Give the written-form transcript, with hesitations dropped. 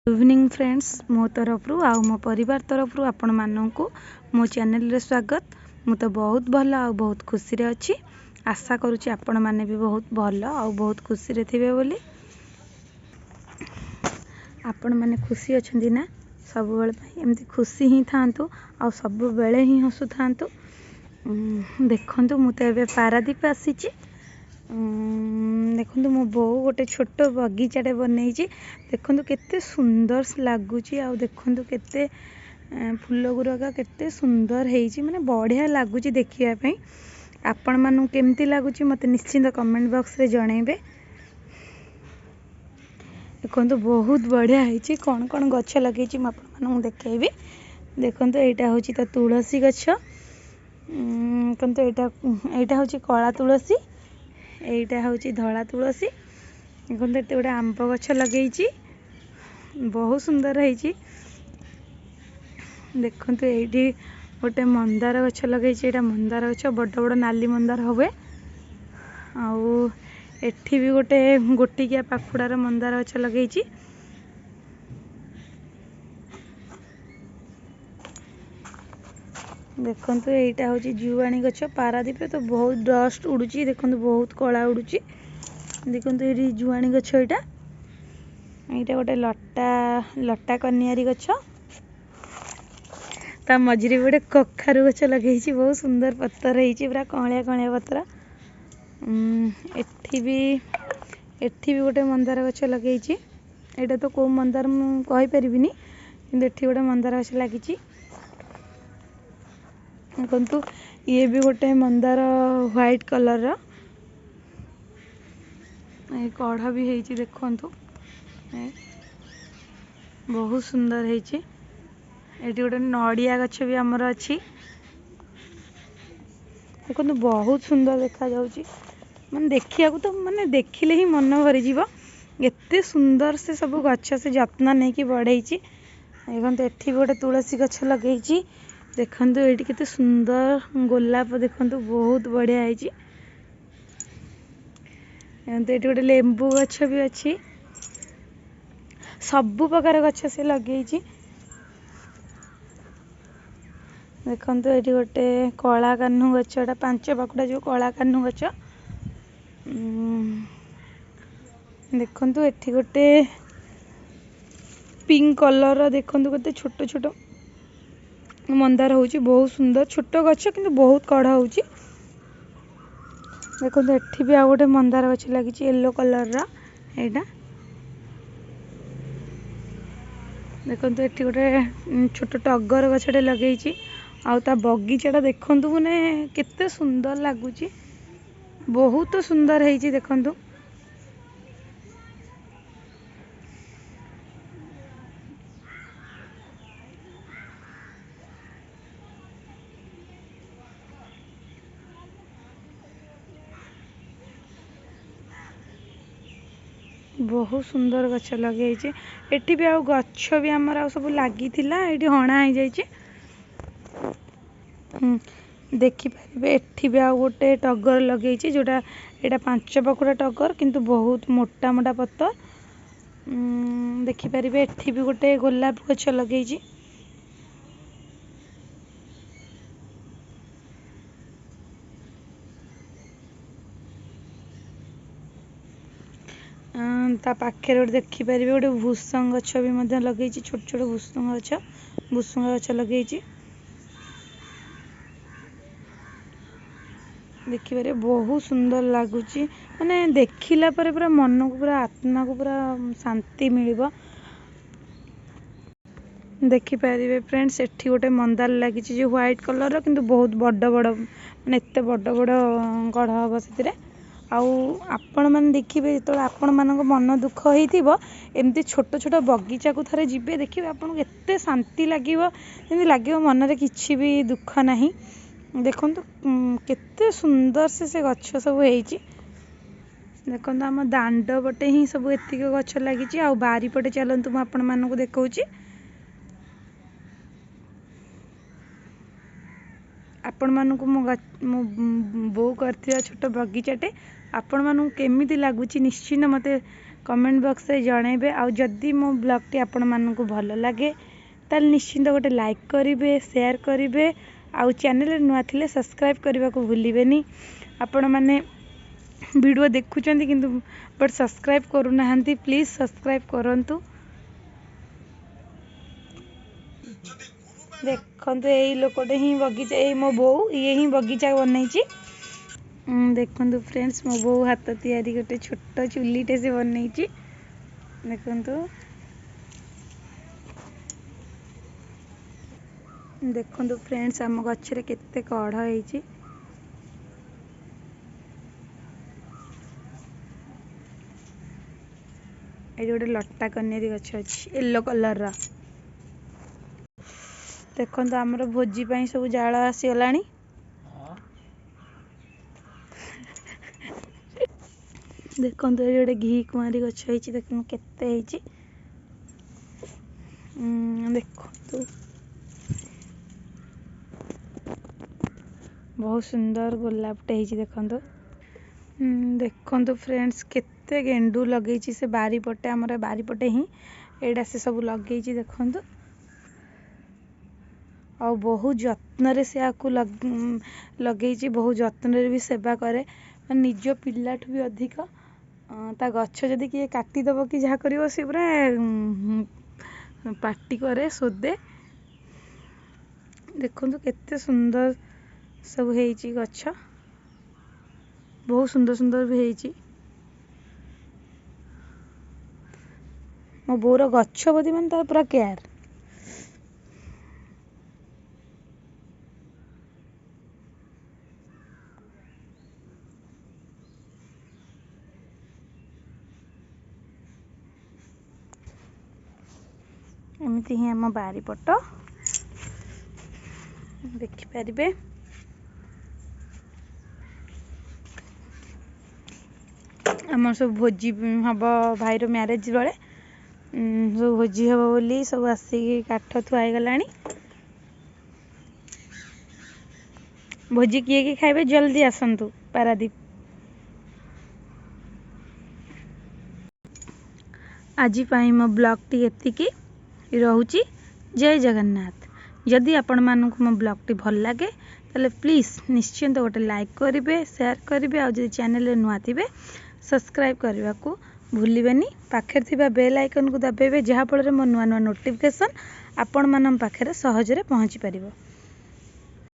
Evening friends मो तरफ मो परिवार तरफ आपण मानू मो चैनल रे स्वागत। मु तो बहुत भल आ बहुत खुशी रे अच्छी। आशा करुच्ची आपण मैंने भी बहुत भल आ बहुत खुशी रे थिबे बोली। आपण मैंने खुशी अच्छी ना सब बेले एमती खुशी ही थांतु आ सब बेले ही हसु थांतु। देखंतु मु तो एबे पारादीप आसीची। देखो मो बो गोटे छोट बगीचाटे बनई। देखो केते सुंदर लगुच देखु केते फूल गुरक केते सुंदर है माने बढ़िया लगुच देखापी। आपण मानू केमती लगुच मत निश्चिंत कमेंट बॉक्स रे जनइबे। देखो बहुत बढ़िया है कौन कौन गछ लगे आपको देखी। देखो यहाँ हूँ तो तुलसी गछ यहाँ हूँ कला तुलसी एटा हूँ धला तुलसी। देखो ये गोटे आंब गछ लगे बहुत सुंदर है। देखो ये गोटे मंदार गछ लगे यहाँ मंदार गछ बड़ बड़ नाली मंदार हुए। आउ एठी भी गोटे गोटिकिया पाखुड़ार मंदार गछ लगे। देखो यहाँ हूँ जुआणी गछ। पारादीप तो बहुत डस्ट उड़ुची। देखो बहुत कला उड़ुची। देखो ये जुआणी गछ यहाँ गोटे लटा लटा कनियारी गछ ता मझे गोटे कखारु गछ लगे बहुत सुंदर पत्तर है पूरा कलिया कलिया पत्र। एठी भी गोटे मंदार गछ लगे। यहाँ तो कौ मंदार मुझे कि गोटे मंदार गछ लगी। देखु ये भी गोटे मंदार व्हाइट कलर कढ़ भी है। देखु बहुत सुंदर है। ये गोटे नड़िया गछ भी आमर अच्छी। देखो बहुत सुंदर देखा जाउची माने देखिया तो माने देखिले ही मन भरी जीव। एते सुंदर से सब गछ से जत्न नहीं कि बढ़ई। देखो एठी गोटे तुलसी गछ लगे। देखो ये केते सुंदर गोलाप देखो बहुत बढ़िया है। ये गोटे लेंबू गछ भी अच्छी सब प्रकार गछ से लगे। देखो ये गोटे कला कान्हू गछ पांच पाखुड़ा जो कला कान्हू गछ। देखो ये गोटे पिंक कलर देखो केते छोट छोट मंदार होची बहुत सुंदर छोट गछ किंतु बहुत कढ़ होची। देखो एठी भी आ गोटे मंदार गछ लगी येलो कलर रा एटा। देखो एठी गोटे छोट टगर गछटे लगे आ बगीचाटा देखु मैंने केते सुंदर लगुच बहुत सुंदर है। देखु बहुत सुंदर गछ लगे। एटी भी गछ भी आमर आ सब लगी ये हणा हो जाए। देखिपारे एठी भी आ गोटे टगर लगे जोटा यहाँ पांच पाखुड़ा टगर किंतु बहुत मोटा मोटा पत्तर। देखिपारे एठी भी गोटे गोलाप गछ लगे। ता पाखे गोटे देखिपारे गोटे भूसंग गछ भी लगे छोट छोट भूसंग गछ लगे। देखिए बहुत सुंदर लगुच माने देखिला पर पूरा मन को पूरा आत्मा को पूरा शांति मिलिबो। देखिपारे फ्रेंड्स एठी गोटे मंदार लगी जो व्हाइट कलर किंतु बहुत बड़ बड़ माने एते बड़ बड़ गढ़ हम से आपण मैंने देखिए जो आपण मान मन दुख हो एमती छोट छोट बगीचा को थे जी देखिए आपको एते शांति लगे जमी लगे मन में किसी भी दुख ना। देखो केते सुंदर से गछ सब है। देखो आम दांड पटे ही सब एतिक गछ लगी आ बारी पटे चलतु मुझे आपण मानक देखा आपण मानक मो बो कर छोट बगीचाटे आपण मानक केमिति लगुच निश्चिंत मते कमेंट बॉक्स रे जणेबे। आ जदि मो ब्लॉग टी आपण मानकु भल लगे ताल निश्चिंत गोटे लाइक करिवे, शेयर करिवे, आ चैनल नुआ थिले सब्सक्राइब करने को भूलिबेनी। आपण माने वीडियो देखुचंती किंतु बट सब्सक्राइब करू नाहंती, प्लीज सब्सक्राइब करंतु। देखंतु एई लोकटे ही बगीचा, एई मो बोऊ ये ही बगीचा बनैची। देखंतु फ्रेंड्स मो बोऊ हाथ तैयारी गोटे छोट चुलीटे से बनैची। देखंतु देखंतु फ्रेंड्स आम गछरे केते कढ़ ହେଇची। ये गोटे लट्टा कनेरी गछ अछि येलो कलर रा। देखंतु हमर भोजी पई सब जाळ आसी गलानी। देखंतु ये गोटे घी कुमारी गछ ହେଇची, देखंतु केते ହେଇची। देखंतु बहुत सुंदर गोलापटे ହେଇची देखंतु। देखंतु फ्रेंड्स केते गेंडू लगेची से बारी पटे, हमर बारी पटे ही एडा से सब लगेची देखंतु। और बहुत जत्न रे से आकु लगेची, बहुत जत्न रे भी सेवा करे। निज पिलाठू भी अधिक ता गछ जदि किए काटी दब कि जहा करिवो से पूरा पार्टी करे सोदे। देखंतु केते सुंदर सब ହେଇची गछ, बहुत सुंदर सुंदर भी ହେଇची। मो बोर गछ बदी मन तार पूरा केयर। एमती ही आम बारीपट देखिपारे। आम सब भोजी हम भाईर म्यारेज बेले सब भोजी हम बोली सब आसिक काठ थुआई गलानी। भोजी किए कि खाइबे जल्दी आसंतु पारादीप। आज मो ब्लॉग टी एतिकी रहूची। जय जगन्नाथ। जदि आपण मानक मो ब्लॉग टी भल लगे ताले प्लीज निश्चिंत गोटे लाइक करिवे, शेयर करिवे, आ जदि चैनल रे नुआ थिबे सब्सक्राइब करने को भूलिबेनी। पाखर थिबा बेल आइकन को दबाइबे, जहा फल रे मो नुआ नुआ नोटिफिकेशन आपण मानन पाखरे सहज रे पहुंची परिबो।